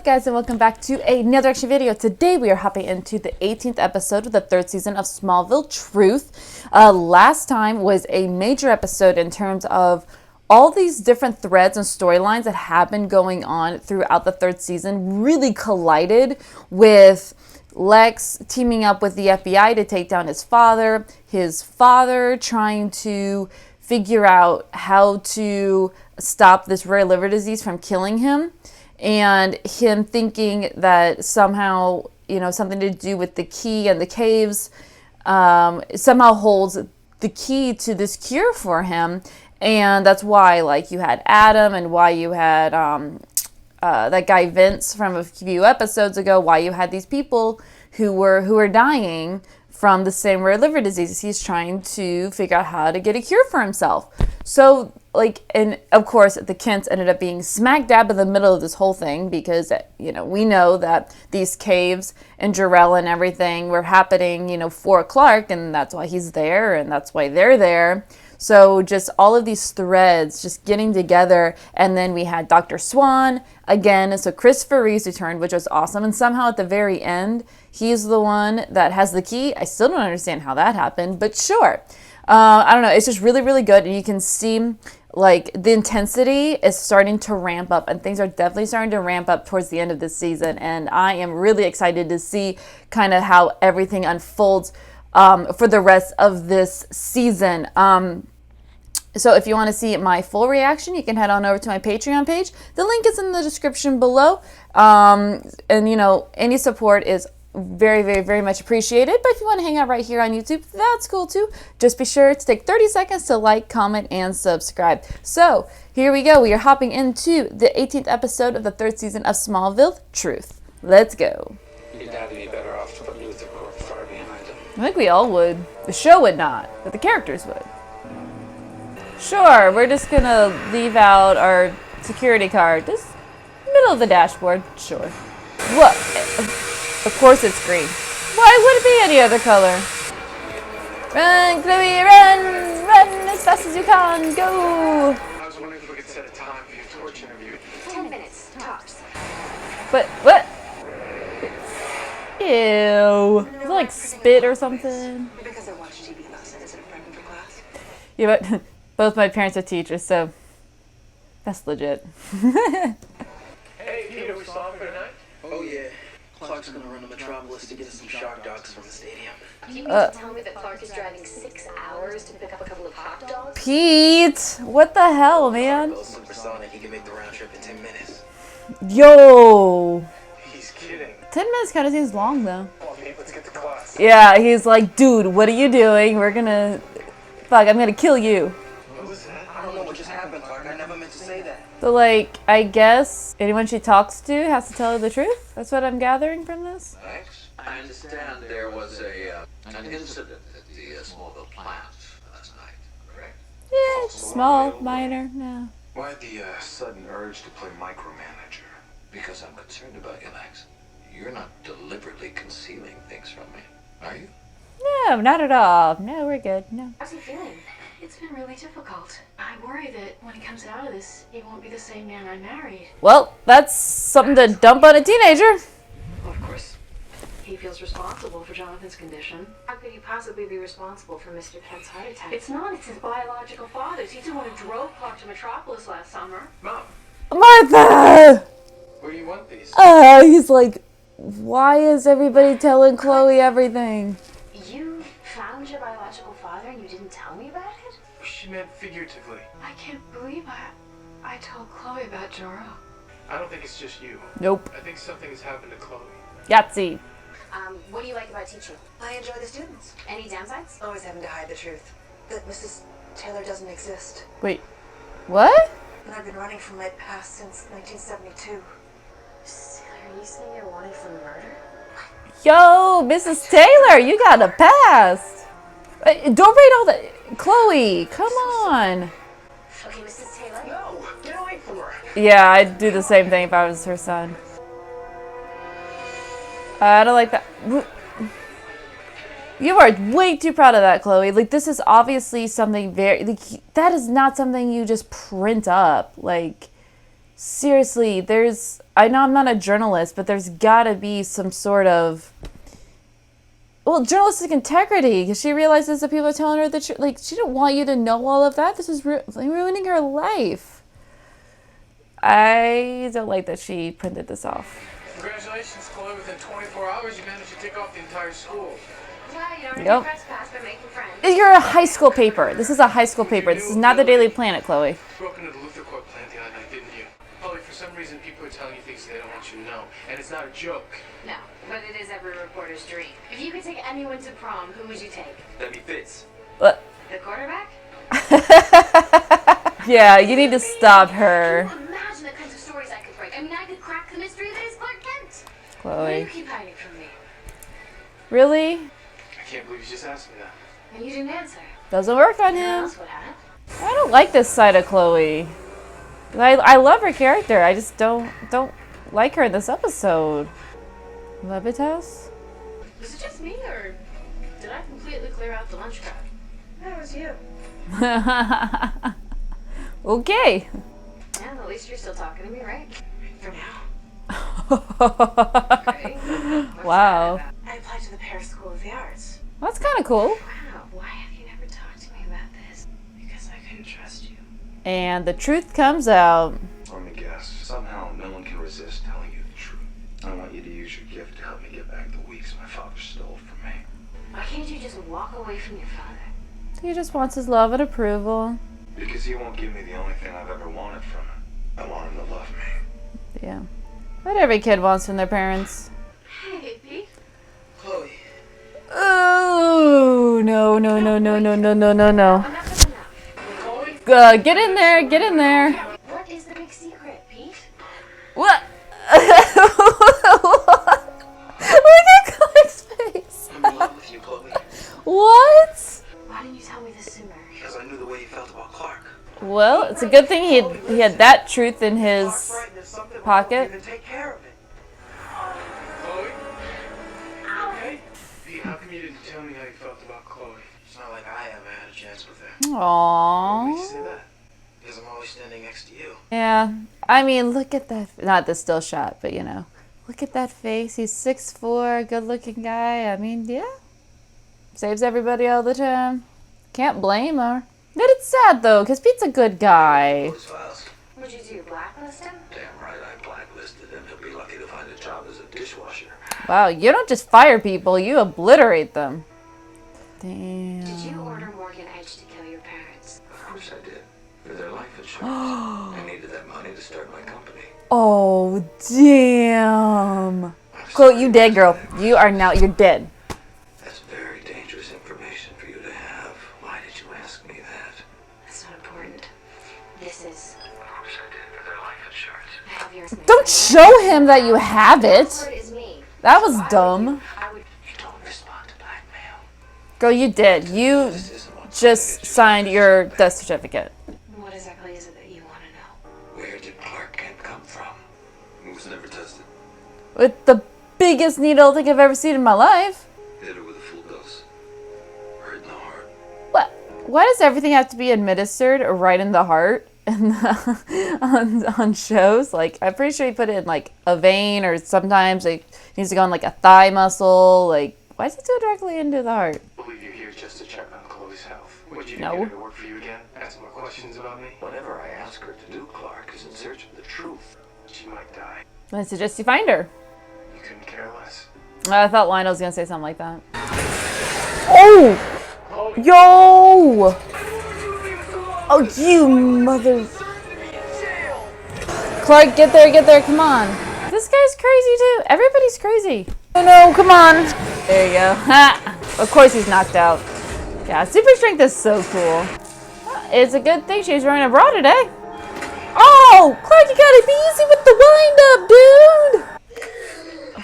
up, guys, and welcome back to another action video. Today we are hopping into the 18th episode of the 3rd season of Smallville Truth. Last time was a major episode in terms of all these different threads and storylines that have been going on throughout the 3rd season really collided with Lex teaming up with the FBI to take down his father trying to figure out how to stop this rare liver disease from killing him, and him thinking that somehow, something to do with the key and the caves somehow holds the key to this cure for him. And that's why, you had Adam, and why you had that guy Vince from a few episodes ago, why you had these people who were dying from the same rare liver disease. He's trying to figure out how to get a cure for himself. So, and of course, the Kents ended up being smack dab in the middle of this whole thing because, we know that these caves and Jor-El and everything were happening, for Clark, and that's why he's there, and that's why they're there. So just all of these threads just getting together, and then we had Dr. Swan again. So Christopher Reeves returned, which was awesome, and somehow at the very end, he's the one that has the key. I still don't understand how that happened, but sure. I don't know. It's just really, really good, and you can see the intensity is starting to ramp up, and things are definitely starting to ramp up towards the end of this season, and I am really excited to see kind of how everything unfolds for the rest of this season. So if you want to see my full reaction, you can head on over to my Patreon page. The link is in the description below. And, any support is very, very, very much appreciated. But if you want to hang out right here on YouTube, that's cool too. Just be sure to take 30 seconds to like, comment, and subscribe. So here we go. We are hopping into the 18th episode of the 3rd season of Smallville Truth. Let's go. Your dad would be better off to put Luther far behind him. I think we all would. The show would not, but the characters would. Sure, we're just gonna leave out our security card. Just middle of the dashboard. Sure. What? Of course it's green. Why would it be any other color? Run, Chloe, run! Run as fast as you can! Go! I was wondering if we could set a time for your torch interview. 10 minutes, tops. But, what? Ew. Is it like spit or something? Because I watch TV last night instead of prepping for class. Yeah, but both my parents are teachers, so that's legit. Hey, Peter, we saw him for tonight? Oh yeah. Clark's gonna run to Metropolis to get us some shark dogs from the stadium. Do you mean to tell me that Clark is driving 6 hours to pick up a couple of hot dogs? Pete! What the hell, man? Bill's supersonic, he can make the round trip in 10 minutes. Yo! He's kidding. 10 minutes kind of seems long, though. Come on, Pete, let's get to class. Yeah, he's like, dude, what are you doing? We're gonna... Fuck, I'm gonna kill you. What was that? I don't know what just happened, Clark. I never meant to say that. So, I guess anyone she talks to has to tell her the truth? That's what I'm gathering from this? Thanks. I understand there was an incident at the Smallville plant last night, correct? Yeah, small, minor, no. Why the sudden urge to play micromanager? Because I'm concerned about you, Lex. You're not deliberately concealing things from me, are you? No, not at all. No, we're good, no. How's he feeling? It's been really difficult. I worry that when he comes out of this, he won't be the same man I married. Well, that's something to dump on a teenager. Of course. He feels responsible for Jonathan's condition. How could he possibly be responsible for Mr. Kent's heart attack? It's not. It's his biological father's. He's the one who drove Clark to Metropolis last summer. Mom, Martha! where do you want these? He's like, why is everybody telling Chloe everything? You found your biological father and you didn't tell me about it? She meant figuratively. I can't believe I told Chloe about Jor-El. I don't think it's just you. Nope. I think something has happened to Chloe. Yahtzee. What do you like about teaching? I enjoy the students. Any downsides? Always having to hide the truth. That Mrs. Taylor doesn't exist. Wait, what? And I've been running from my past since 1972. Are you saying you're wanted for murder? Yo, Mrs. Taylor, you got a past. Don't read all that. Chloe, come on. Okay, Mrs. Taylor. No, get away from her. Yeah, I'd do the same thing if I was her son. I don't like that. You are way too proud of that, Chloe. This is obviously something very... that is not something you just print up. seriously, I know I'm not a journalist, but there's gotta be some sort of, well, journalistic integrity, because she realizes that people are telling her that she didn't want you to know all of that. This is ruining her life. I don't like that she printed this off. Congratulations, Chloe. Within 24 hours, you managed to take off the entire school. Yeah, you don't Yep. press pass by making friends. You're a high school paper. This is a high school paper. This is not the Daily Planet, Chloe. You broke into the Luther Corp plant the other night, didn't you? Chloe, for some reason, people are telling you things they don't want you to know. And it's not a joke. No, but it is every reporter's dream. If you could take anyone to prom, who would you take? That'd be Fitz. What? The quarterback? Yeah, you need to stop her. Can you imagine the kinds of stories I could write? I mean, I could crack the mystery that is Clark Kent. Why do Chloe. you keep hiding from me? Really? I can't believe you just asked me that. And you didn't answer. Doesn't work on What him. else would have? I don't like this side of Chloe. I love her character. I just don't like her in this episode. Levitas? Was it just me, or did I completely clear out the lunch crowd? That was you. Okay. Yeah, at least you're still talking to me, right? For now. Great. What's Wow. that about? I applied to the Paris School of the Arts. That's kind of cool. Wow, why have you never talked to me about this? Because I couldn't trust you. And the truth comes out. Let me guess. Somehow no one can resist telling you the truth. I want you to use your gift to help me get back the weeks my father stole from me. Why can't you just walk away from your father? He just wants his love and approval. Because he won't give me the only thing I've ever wanted from him. I want him to love me. Yeah. What every kid wants from their parents. Hey, Pete. Chloe. Oh, no. Enough is enough. Get in there, get in there. What is the big secret, Pete? What? Look at Clex face. I'm in love with you, Chloe. What? Why didn't you tell me this sooner? Because I knew the way you felt about Clark. Well, it's a good thing he had that truth in his pocket. Even take care of it. Chloe? You okay? Pete, how come you didn't tell me how you felt about Chloe? It's not like I ever had a chance with her. Why did you Aww. say that? Because I'm always standing next to you. Yeah. I mean, look at that. Not the still shot, but you know. Look at that face. He's 6'4", good-looking guy. I mean, yeah. Saves everybody all the time. Can't blame her. But it's sad, though, because Pete's a good guy. Those files. Would you do blacklist him? Damn right I blacklisted him. He'll be lucky to find a job as a dishwasher. Wow, you don't just fire people, you obliterate them. Damn. Did you order Morgan Edge to kill your parents? Of course I did. For their life insurance. I needed that money to start my company. Oh, damn. Chloe, you dead, girl. You are now, you're dead. That's very dangerous information for you to have. Why did you ask me that? That's not important. This is. Of course I did. For their life insurance. I have yours. Don't show him that you have it. Word is me. That was dumb. I would. You don't respond to blackmail. Girl, you did. You This isn't what just signed your death certificate. What exactly is it that you want to know? Where did Clark Kent come from? He was never tested. With the biggest needle I think I've ever seen in my life. Hit her with a full dose. Right in the heart. What? Why does everything have to be administered right in the heart and on shows? Like, I'm pretty sure he put it in like a vein, or sometimes it needs to go in like a thigh muscle. Like, why does it go directly into the heart? I believe you're here just to check on Chloe's health. Would you No. get her to work for you again? Ask more questions about me? Whatever I ask her to do, Clark is in search of the truth. She might die. I suggest you find her. You couldn't care less. I thought Lionel was gonna say something like that. Oh! Yo! Oh, you mother... Clark, get there, come on. This guy's crazy too. Everybody's crazy. Oh no, come on. There you go. Ha! Of course he's knocked out. Yeah, super strength is so cool. It's a good thing she's running a bra today. Oh, Clark, you gotta be easy with the wind up, dude.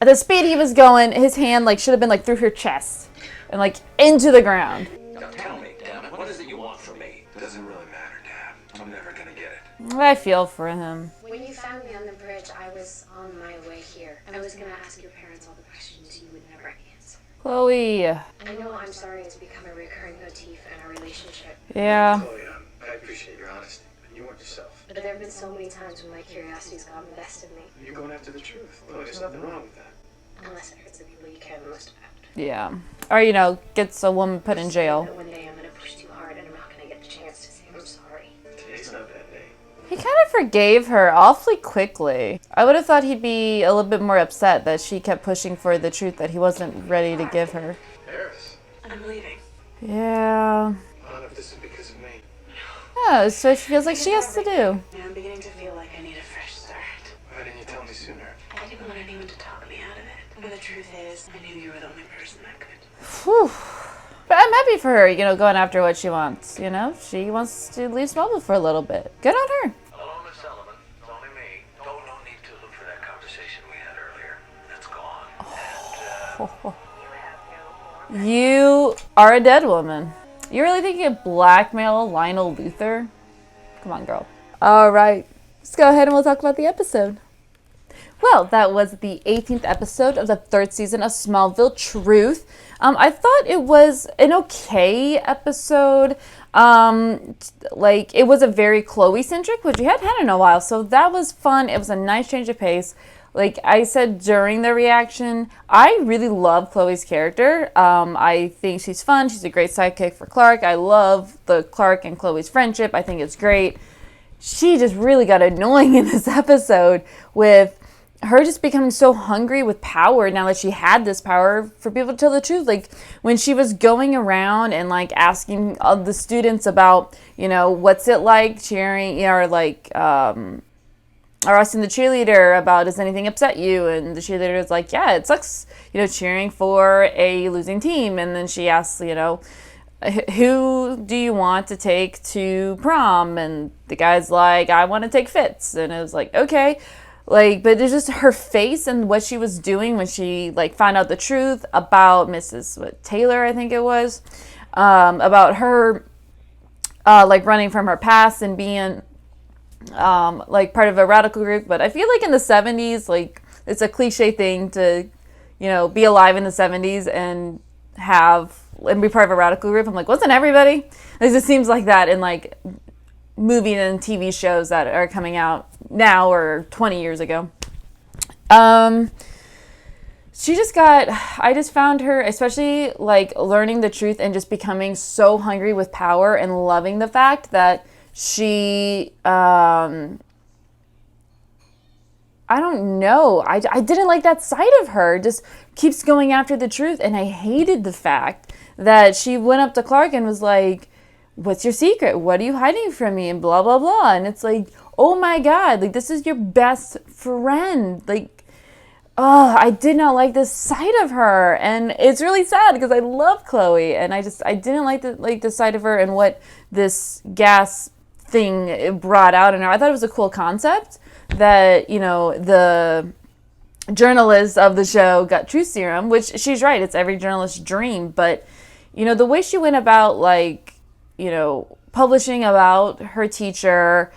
At the speed he was going, his hand like should have been like through her chest and like into the ground. Now tell me, damn it, what is it you want from me? It doesn't really matter, Dad. I'm never gonna get it. I feel for him. When you found me on the bridge, I was on my way here. I was gonna ask your parents all the questions you would never answer. Chloe. I know I'm sorry it's become a recurring motif in our relationship. Yeah. Chloe, I appreciate your honesty. But You want yourself. But there have been so many times when my curiosity's gotten the best of me. You're going after the truth. Look, there's nothing wrong with that. Unless it hurts the people you care the most about. Yeah. Or, you know, gets a woman put in jail. But one day I'm gonna push too hard and I'm not gonna get the chance to say I'm sorry. Today's not that day. He kind of forgave her awfully quickly. I would have thought he'd be a little bit more upset that she kept pushing for the truth that he wasn't ready to give her. Paris. I'm leaving. Yeah. I don't know if this is because of me. Yeah, so she feels like she has to do. I'm beginning to feel like I need a fresh start. Why didn't you tell me sooner? I didn't want anyone to talk me out of it. But the truth is, I knew you were the only person that could. Whew. But I'm happy for her, you know, going after what she wants, you know? She wants to leave Smallville for a little bit. Good on her. Hello, Miss Sullivan. It's only me. No need to look for that conversation we had earlier. That's gone. And, You are a dead woman. You really think you could blackmail Lionel Luthor? Come on, girl. All right. Let's go ahead and we'll talk about the episode. Well, that was the 18th episode of the 3rd season of Smallville Truth. I thought it was an okay episode. Like, it was a very Chloe-centric, which we hadn't had in a while, so that was fun. It was a nice change of pace. Like I said during the reaction, I really love Chloe's character. I think she's fun. She's a great sidekick for Clark. I love the Clark and Chloe's friendship. I think it's great. She just really got annoying in this episode with her just becoming so hungry with power now that she had this power for people to tell the truth. Like when she was going around and like asking all the students about, you know, what's it like cheering, you know, or like, or asking the cheerleader about, does anything upset you? And the cheerleader is like, yeah, it sucks, you know, cheering for a losing team. And then she asks, you know, who do you want to take to prom? And the guy's like, I want to take Fitz. And it was like, okay. Like, but it's just her face and what she was doing when she like found out the truth about Mrs. Taylor, I think it was, about her like running from her past and being like part of a radical group. But I feel like in the 70s, like it's a cliche thing to, you know, be alive in the 70s and be part of a radical group. I'm like, wasn't everybody? It just seems like that in like movies and TV shows that are coming out now or 20 years ago. I just found her, especially like learning the truth and just becoming so hungry with power and loving the fact that she, I don't know. I didn't like that side of her. Just keeps going after the truth. And I hated the fact that she went up to Clark and was like, what's your secret? What are you hiding from me? And blah, blah, blah. And it's like, oh my God, like this is your best friend. Like, oh, I did not like this side of her. And it's really sad because I love Chloe. And I didn't like the side of her and what this gas thing it brought out in her. I thought it was a cool concept that, you know, the journalist of the show got truth serum, which she's right, it's every journalist's dream. But, you know, the way she went about, like, you know, publishing about her teacher,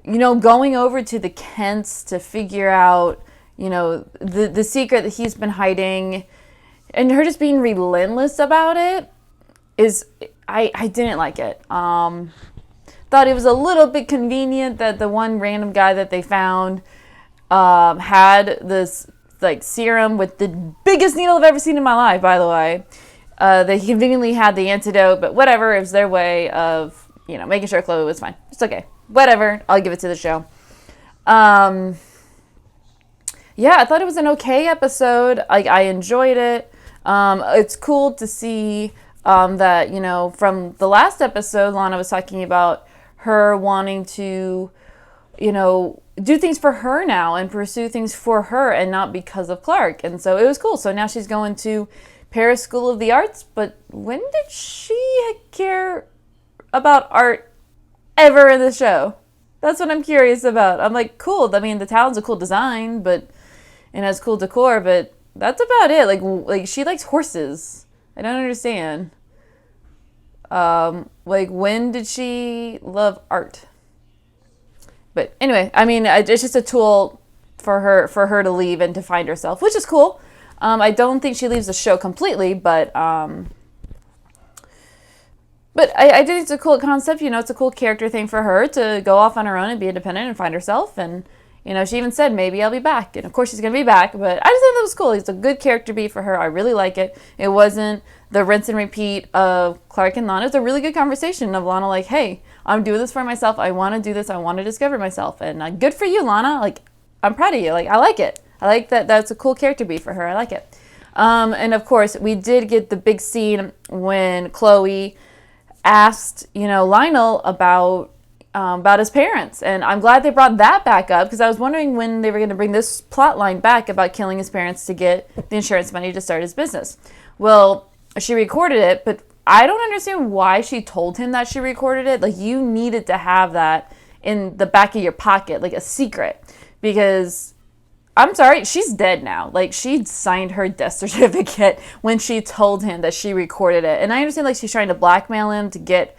you know, going over to the Kents to figure out, you know, the secret that he's been hiding, and her just being relentless about it is, I didn't like it. Thought it was a little bit convenient that the one random guy that they found had this like serum with the biggest needle I've ever seen in my life, by the way. They conveniently had the antidote, but whatever, it was their way of, you know, making sure Chloe was fine. It's okay. Whatever. I'll give it to the show. Yeah, I thought it was an okay episode. I enjoyed it. It's cool to see that, you know, from the last episode, Lana was talking about her wanting to, you know, do things for her now and pursue things for her and not because of Clark. And so it was cool. So now she's going to Paris School of the Arts, but when did she care about art ever in the show? That's what I'm curious about. I'm like, cool. I mean, the town's a cool design, but it has cool decor, but that's about it. Like she likes horses. I don't understand. Like, when did she love art? But anyway, I mean, it's just a tool for her to leave and to find herself, which is cool. I don't think she leaves the show completely, but But I think it's a cool concept. You know, it's a cool character thing for her to go off on her own and be independent and find herself. And, you know, she even said, maybe I'll be back. And, of course, she's going to be back. But I just thought that was cool. It's a good character beat for her. I really like it. It wasn't the rinse and repeat of Clark and Lana. It was a really good conversation of Lana like, hey, I'm doing this for myself. I want to do this. I want to discover myself. And good for you, Lana. Like, I'm proud of you. Like, I like it. I like that. That's a cool character beat for her. I like it. And, of course, we did get the big scene when Chloe asked, you know, Lionel about his parents. And I'm glad they brought that back up because I was wondering when they were going to bring this plot line back about killing his parents to get the insurance money to start his business. Well, she recorded it, but I don't understand why she told him that she recorded it. Like, you needed to have that in the back of your pocket, like a secret, because I'm sorry, she's dead now. Like, she signed her death certificate when she told him that she recorded it. And I understand, like, she's trying to blackmail him to get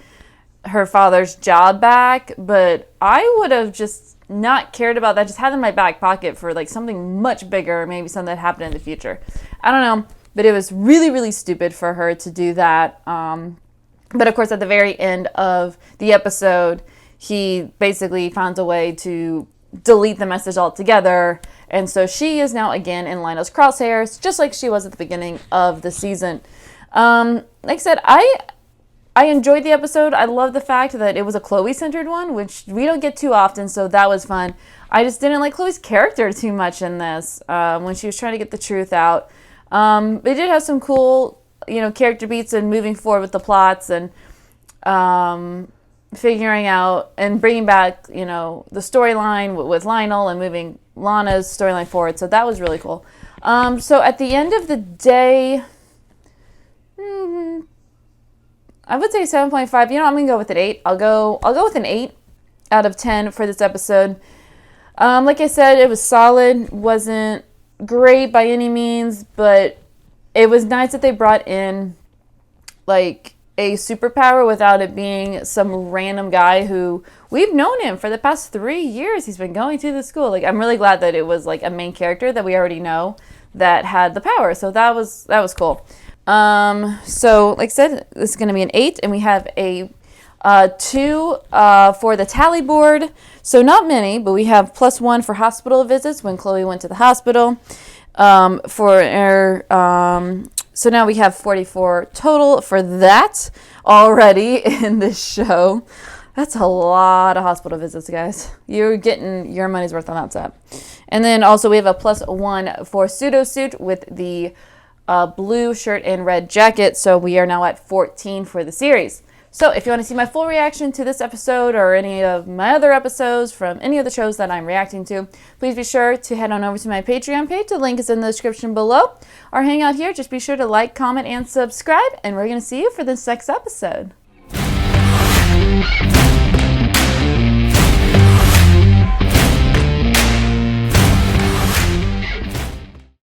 her father's job back, but I would have just not cared about that. Just had it in my back pocket for, like, something much bigger, maybe something that happened in the future. I don't know, but it was really, really stupid for her to do that. But, of course, at the very end of the episode, he basically found a way to delete the message altogether. And so she is now again in Lionel's crosshairs, just like she was at the beginning of the season. Like I said, I enjoyed the episode. I love the fact that it was a Chloe-centered one, which we don't get too often, so that was fun. I just didn't like Chloe's character too much in this when she was trying to get the truth out. They did have some cool, you know, character beats and moving forward with the plots and figuring out and bringing back, you know, the storyline with Lionel and moving Lana's storyline forward. So that was really cool. So at the end of the day, I would say 7.5. You know, I'm gonna go with an 8. I'll go with an 8 out of 10 for this episode. Like I said, it was solid. Wasn't great by any means, but it was nice that they brought in like a superpower without it being some random guy who we've known him for the past 3 years. He's been going to the school. Like, I'm really glad that it was like a main character that we already know that had the power. So that was cool. So like I said, this is going to be an 8, and we have a 2 for the tally board. So not many, but we have +1 for hospital visits when Chloe went to the hospital. So now we have 44 total for that already in this show. That's a lot of hospital visits, guys. You're getting your money's worth on that set. And then also we have a +1 for Sudo Suit with the blue shirt and red jacket. So we are now at 14 for the series. So if you want to see my full reaction to this episode or any of my other episodes from any of the shows that I'm reacting to, please be sure to head on over to my Patreon page. The link is in the description below. Or hang out here. Just be sure to like, comment, and subscribe. And we're going to see you for this next episode.